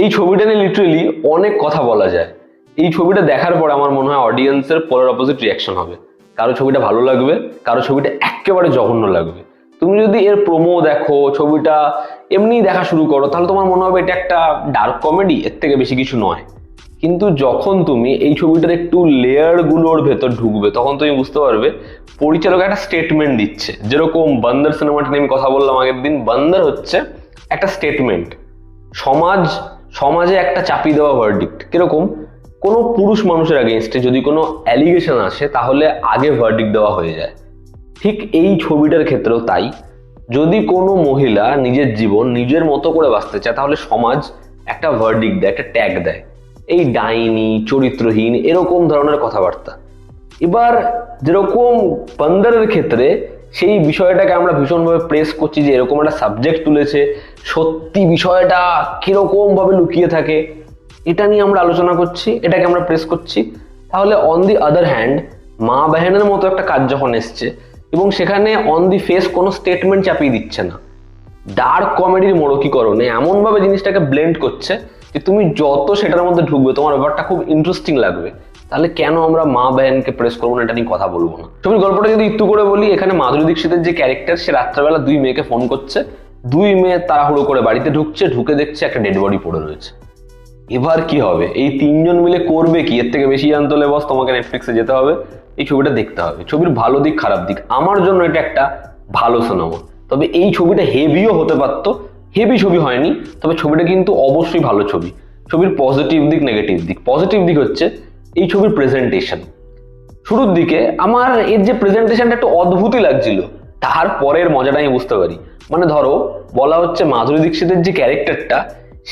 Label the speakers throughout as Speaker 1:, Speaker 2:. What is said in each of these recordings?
Speaker 1: এই ছবিটা নিয়ে লিটারেলি অনেক কথা বলা যায়। এই ছবিটা দেখার পর আমার মনে হয় অডিয়েন্সের পোলার অপোজিট রিয়াকশন হবে। কারো ছবিটা ভালো লাগবে, কারো ছবিটা একেবারে জঘন্য লাগবে। তুমি যদি এর প্রোমো দেখো, ছবিটা এমনি দেখা শুরু করো, তাহলে তোমার মনে হবে এটা একটা ডার্ক কমেডি, এর থেকে বেশি কিছু নয়। কিন্তু যখন তুমি এই ছবিটার একটু লেয়ার গুলোর ভেতর ঢুকবে, তখন তুমি বুঝতে পারবে পরিচালক একটা স্টেটমেন্ট দিচ্ছে। যেরকম বান্দার সিনেমাটা নিয়ে আমি কথা বললাম আগের দিন, বান্দার হচ্ছে একটা স্টেটমেন্ট। সমাজে একটা চাপিয়ে দেওয়া ভার্ডিক্ট। কিরকম? কোনো পুরুষ মানুষের এগেইনস্টে যদি কোনো অ্যালিগেশন আসে, তাহলে আগে ভার্ডিক্ট দেওয়া হয়ে যায়। ঠিক এই ছবিটার ক্ষেত্রেও তাই। যদি কোনো মহিলা নিজের জীবন নিজের মতো করে বাঁচতে চায়, তাহলে সমাজ একটা ভার্ডিক্ট দেয়, একটা ট্যাগ দেয়, এই ডাইনি, চরিত্রহীন, এরকম ধরনের কথাবার্তা। এবার যেরকম বান্দারের ক্ষেত্রে সেই বিষয়টাকে আমরা ভীষণভাবে প্রেস করছি যে এরকম একটা সাবজেক্ট তুলেছে, সত্যি বিষয়টা কিরকম ভাবে লুকিয়ে থাকে, এটা নিয়ে আমরা আলোচনা করছি, এটাকে আমরা প্রেস করছি। তাহলে অন দি আদার হ্যান্ড, মা বাহিনীর মতো একটা কাজ যখন এসছে, এবং সেখানে অন দি ফেস কোনো স্টেটমেন্ট চাপিয়ে দিচ্ছে না, ডার্ক কমেডির মোড়কীকরণে এমনভাবে জিনিসটাকে ব্লেন্ড করছে যে তুমি যত সেটার মধ্যে ঢুকবে তোমার ব্যাপারটা খুব ইন্টারেস্টিং লাগবে। তাহলে কেন আমরা মা বাহিনীকে প্রেস করবো না, এটা নিয়ে কথা বলবো না? ছবির গল্পটা যদি একটু করে বলি, এখানে মাধুরী দীক্ষিতের যে ক্যারেক্টার, সে রাত্রেবেলা দুই মেয়েকে ফোন করছে, দুই মেয়ে তাড়াহুড়ো করে বাড়িতে ঢুকছে, ঢুকে দেখছে একটা ডেড বডি পড়ে রয়েছে। এবার কি হবে? এই তিনজন মিলে করবে কি? এর থেকে বেশি জানতে হলে বস তোমাকে নেটফ্লিক্সে যেতে হবে, এই ছবিটা দেখতে হবে। ছবির ভালো দিক খারাপ দিক, আমার জন্য এটা একটা ভালো সিনেমা। তবে এই ছবিটা হেভিও হতে পারতো, হেভি ছবি হয়নি, তবে ছবিটা কিন্তু অবশ্যই ভালো ছবি। ছবির পজিটিভ দিক, নেগেটিভ দিক। পজিটিভ দিক হচ্ছে এই ছবির প্রেজেন্টেশন। শুরুর দিকে আমার এর যে প্রেজেন্টেশনটা একটু অদ্ভুতই লাগছিল, তারপরের মজাটা আমি বুঝতে পারি। মানে ধরো, বলা হচ্ছে মাধুরী দীক্ষিতের যে ক্যারেক্টারটা,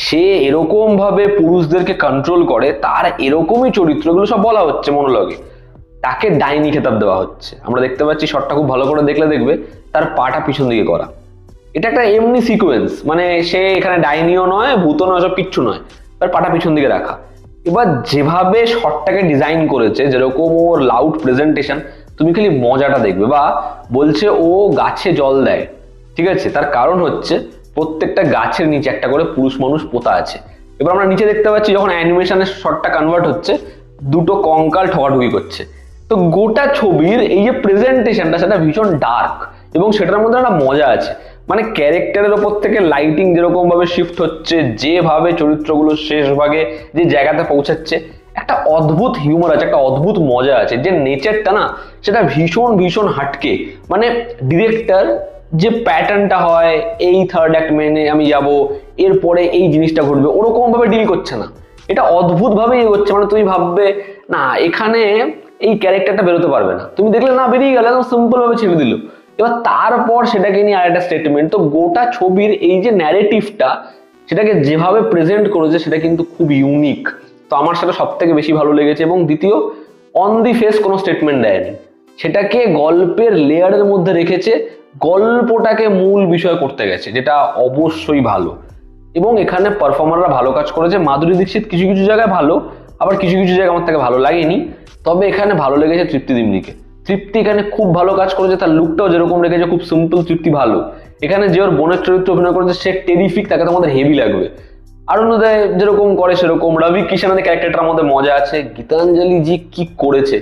Speaker 1: সে এরকম ভাবে পুরুষদেরকে কন্ট্রোল করে, তার এরকমই চরিত্রগুলো সব বলা হচ্ছে মনোলগে। তাকে ডাইনি খেতাব দেওয়া হচ্ছে। আমরা দেখতে পাচ্ছি, শটটা খুব ভালো করে দেখলে দেখবে তার পাটা পিছন দিকে করা। এটা একটা এমনি সিকোয়েন্স, মানে সে এখানে ডাইনিও নয়, ভূতও নয়, সব কিচ্ছু নয়, তার পাটা পিছন দিকে রাখা। এবার যেভাবে শটটাকে ডিজাইন করেছে, যেরকম ওর লাউড প্রেজেন্টেশন, তুমি খালি মজাটা দেখবে। বা বলছে ও গাছে জল দেয়, ঠিক আছে, তার কারণ হচ্ছে প্রত্যেকটা গাছের নিচে একটা করে পুরুষ মানুষ পোতা আছে। এবার আমরা নিচে দেখতে পাচ্ছি যখন অ্যানিমেশনের শটটা কনভার্ট হচ্ছে, দুটো কঙ্কাল ঠকাঠুকি করছে। তো গোটা ছবির এই যে প্রেজেন্টেশনটা, সেটা ভীষণ ডার্ক, এবং সেটার মধ্যে একটা মজা আছে। মানে ক্যারেক্টারের ওপর থেকে লাইটিং যেরকম ভাবে শিফট হচ্ছে, যেভাবে চরিত্রগুলো শেষ ভাগে যে জায়গাতে পৌঁছাচ্ছে, একটা অদ্ভুত হিউমার আছে, একটা অদ্ভুত মজা আছে। যে নেচারটা না, সেটা ভীষণ ভীষণ হাটকে। মানে ডিরেক্টর যে প্যাটার্নটা হয়, এই থার্ড অ্যাক্ট মেনে আমি যাব, এরপরে এই জিনিসটা ঘটবে, ওরকম ভাবে ডিল করছে না। এটা অদ্ভুত ভাবে হচ্ছে। মানে তুমি ভাববে না এখানে এই ক্যারেক্টারটা বেরোতে পারবে না, তুমি দেখলে না বেরিয়ে গেল, একদম সিম্পল ভাবে ছেড়ে দিল। এবার তারপর সেটাকে নিয়ে আরেকটা স্টেটমেন্ট। তো গোটা ছবির এই যে ন্যারেটিভটা, সেটাকে যেভাবে প্রেজেন্ট করেছে, সেটা কিন্তু খুব ইউনিক। তো আমার সেটা সব থেকে বেশি ভালো লেগেছে। এবং দ্বিতীয়, অন দি ফেস কোনো স্টেটমেন্ট দেয়নি, সেটাকে গল্পের লেয়ারের মধ্যে রেখেছে, গল্পটাকে মূল বিষয় করতে গেছে, যেটা অবশ্যই ভালো। এবং এখানে পারফর্মাররা ভালো কাজ করেছে। মাধুরী দীক্ষিত কিছু কিছু জায়গায় ভালো, আবার কিছু কিছু জায়গায় আমার থেকে ভালো লাগেনি। তবে এখানে ভালো লেগেছে তৃপ্তি দিমনিকে। তৃপ্তি এখানে খুব ভালো কাজ করেছে, তার লুকটাও যেরকম রেখেছে খুব সিম্পল, তৃপ্তি ভালো। এখানে যে ওর বোনের চরিত্র অভিনয় করেছে, সে টেরিফিক, তাকে তো আমাদের হেভি লাগবে। অরুণোদয় যেরকম করে সেরকম, রবি কিষানের ক্যারেক্টারটার মধ্যে মজা আছে। গীতাঞ্জলি জি কি করেছে,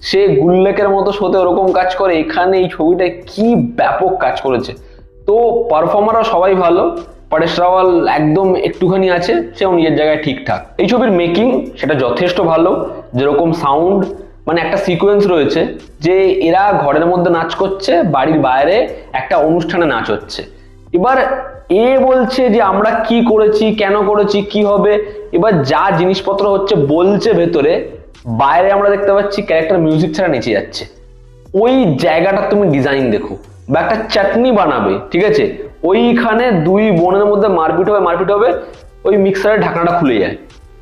Speaker 1: সে গুল্লেকের মতো শোতে ওরকম কাজ করে, এখানে এই ছবিটায় কি ব্যাপক কাজ করেছে। তো পারফর্মাররা সবাই ভালো, পরেশ রাওয়াল একদম একটুখানি আছে, সেও নিজের জায়গায় ঠিকঠাক। এই ছবির মেকিং সেটা যথেষ্ট ভালো। যেরকম সাউন্ড, মানে একটা সিকোয়েন্স রয়েছে যে এরা ঘরের মধ্যে নাচ করছে, বাড়ির বাইরে একটা অনুষ্ঠানে নাচ হচ্ছে। এবার এ বলছে যে আমরা কি করেছি, কেন করেছি, কি হবে। এবার যা জিনিসপত্র হচ্ছে বলছে ভেতরে, বাইরে আমরা দেখতে পাচ্ছি ক্যারেক্টার মিউজিক ছাড়া নেচে যাচ্ছে। ওই জায়গাটা তুমি ডিজাইন দেখো। বা একটা চাটনি বানাবে, ঠিক আছে, ওইখানে দুই বোনের মধ্যে মারপিট হবে, ওই মিক্সারের ঢাকনাটা খুলে যায়।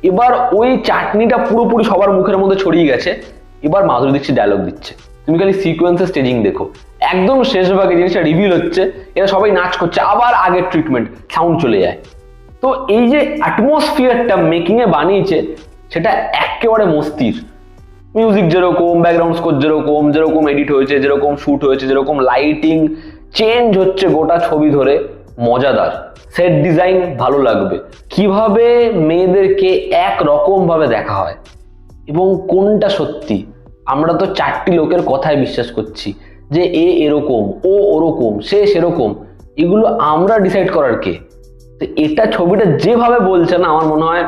Speaker 1: এবার ওই চাটনিটা পুরোপুরি সবার মুখের মধ্যে ছড়িয়ে গেছে। এবার মাধুরী দীক্ষিত ডায়লগ দিচ্ছে, তুমি খালি সিকোয়েন্সের স্টেজিং দেখো। একদম শেষ ভাগে জিনিসটা রিভিল হচ্ছে, এরা সবাই নাচ করছে, আবার আগের ট্রিটমেন্ট, সাউন্ড চলে যায়। তো এই যে অ্যাটমসফিয়ারটা মেকিং এ বানিয়েছে, সেটা একেবারে মস্তির। মিউজিক যেরকম, ব্যাকগ্রাউন্ড স্কোর যেরকম, যেরকম এডিট হয়েছে, যেরকম শুট হয়েছে, যেরকম লাইটিং চেঞ্জ হচ্ছে গোটা ছবি ধরে, মজাদার, সেট ডিজাইন ভালো লাগবে, কিভাবে মেয়েদেরকে এক রকম ভাবে দেখা হয় এবং কোনটা সত্যি। আমরা তো 4টি লোকের কথায় বিশ্বাস করছি যে এ এরকম, ও ওরকম, সে সেরকম, এগুলো আমরা ডিসাইড করার কে? তো এটা ছবিটা যেভাবে বলছে না, আমার মনে হয়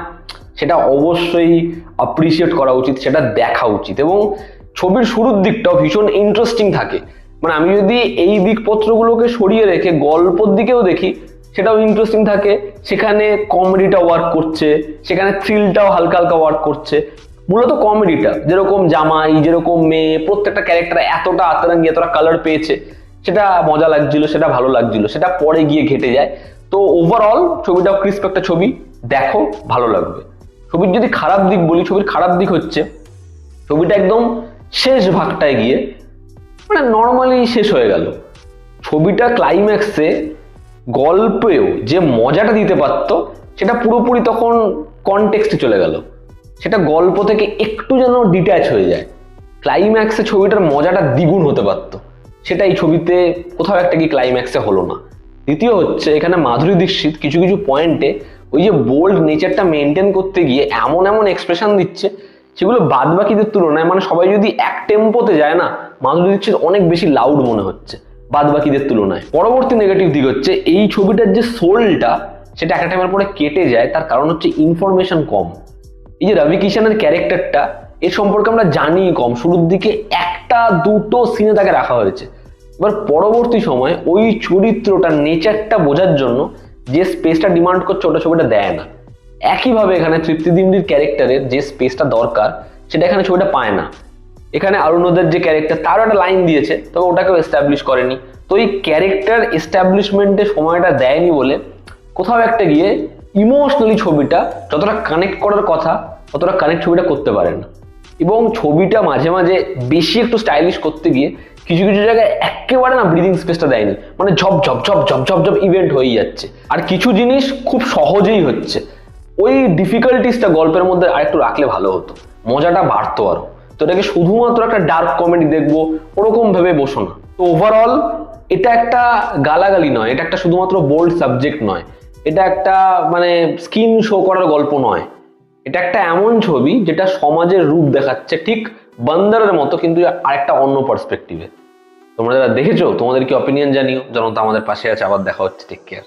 Speaker 1: সেটা অবশ্যই অ্যাপ্রিসিয়েট করা উচিত, সেটা দেখা উচিত। এবং ছবির শুরুর দিকটাও ভীষণ ইন্টারেস্টিং থাকে। মানে আমি যদি এই দিকপত্রগুলোকে সরিয়ে রেখে গল্পর দিকেও দেখি, সেটাও ইন্টারেস্টিং থাকে। সেখানে কমেডিটা ওয়ার্ক করছে, সেখানে থ্রিলটাও হালকা হালকা ওয়ার্ক করছে। মূলত কমেডিটা, যেরকম জামাই, যেরকম মেয়ে, প্রত্যেকটা ক্যারেক্টার এতটা আতরঙ্গি, এতটা কালার পেয়েছে, সেটা মজা লাগছিল, সেটা ভালো লাগছিল, সেটা পরে গিয়ে ঘেটে যায়। তো ওভারঅল ছবিটাও ক্রিস্প একটা ছবি, দেখো ভালো লাগবে। ছবির যদি খারাপ দিক বলি, ছবির খারাপ দিক হচ্ছে ছবিটা একদম শেষ ভাগটায় গিয়ে মানে নর্মালি শেষ হয়ে গেল। ছবিটা ক্লাইম্যাক্সে গল্পেও যে মজাটা দিতে পারতো, সেটা পুরোপুরি তখন কনটেক্সটে চলে গেল, সেটা গল্প থেকে একটু যেন ডিট্যাচ হয়ে যায়। ক্লাইম্যাক্সে ছবিটার মজাটা দ্বিগুণ হতে পারতো, সেটা এই ছবিতে কোথাও একটা কি ক্লাইম্যাক্সে হলো না। দ্বিতীয় হচ্ছে, এখানে মাধুরী দীক্ষিত কিছু কিছু পয়েন্টে ওই যে বোল্ড নেচারটা মেনটেন করতে গিয়ে এমন এমন এক্সপ্রেশন দিচ্ছে, সেগুলো বাদ বাকিদের তুলনায়, মানে সবাই যদি এক টেম্পোতে যায় না, মাধুরী দীক্ষিত অনেক বেশি লাউড মনে হচ্ছে বাদ বাকিদের তুলনায়। পরবর্তী নেগেটিভ দিক হচ্ছে, এই ছবিটার যে সোলটা, সেটা একটা টাইমের পরে কেটে যায়। তার কারণ হচ্ছে ইনফরমেশন কম। এই যে রবি কিষানের ক্যারেক্টারটা, এর সম্পর্কে আমরা জানি কম। শুরুর দিকে একটা দুটো সিনে তাকে রাখা হয়েছে। এবার পরবর্তী সময় ওই চরিত্রটার নেচারটা বোঝার জন্য যে স্পেসটা ডিমান্ড করছে, ওটা ছবিটা দেয় না। একইভাবে এখানে তৃপ্তি দিমদির ক্যারেক্টারের যে স্পেসটা দরকার, সেটা এখানে ছবিটা পায় না। এখানে অরুণোদের যে ক্যারেক্টার, তারও একটা লাইন দিয়েছে, তবে ওটাকেও এস্টাবলিশ করেনি। তো এই ক্যারেক্টার এস্টাবলিশমেন্টে সময়টা দেয়নি বলে কোথাও একটা গিয়ে ইমোশনালি ছবিটা যতটা কানেক্ট করার কথা, ততটা কানেক্ট ছবিটা করতে পারে না। এবং ছবিটা মাঝে মাঝে বেশি একটু স্টাইলিশ করতে গিয়ে কিছু কিছু জায়গায় একেবারে না ব্রিদিং স্পেসটা দেয়নি, মানে ঝপ ঝপ ঝপ ঝপ ঝপ ঝপ ইভেন্ট হয়ে যাচ্ছে। আর কিছু জিনিস খুব সহজেই হচ্ছে, ওই ডিফিকাল্টিসটা গল্পের মধ্যে আরেকটু রাখলে ভালো হতো, মজাটা বাড়তো আরো। তো এটাকে শুধুমাত্র একটা ডার্ক কমেডি দেখবো ওরকম ভেবে বসো না। তো ওভারঅল এটা একটা গালাগালি নয়, এটা একটা শুধুমাত্র বোল্ড সাবজেক্ট নয়, এটা একটা মানে স্কিন শো করার গল্প নয়। এটা একটা এমন ছবি যেটা সমাজের রূপ দেখাচ্ছে, ঠিক বান্দারের মতো, কিন্তু আরেকটা অন্য পার্সপেক্টিভে। তোমরা যারা দেখেছো, তোমাদের কি অপিনিয়ন জানিও। জনতা আমাদের পাশে আছে। আবার দেখা হচ্ছে, টেক কেয়ার।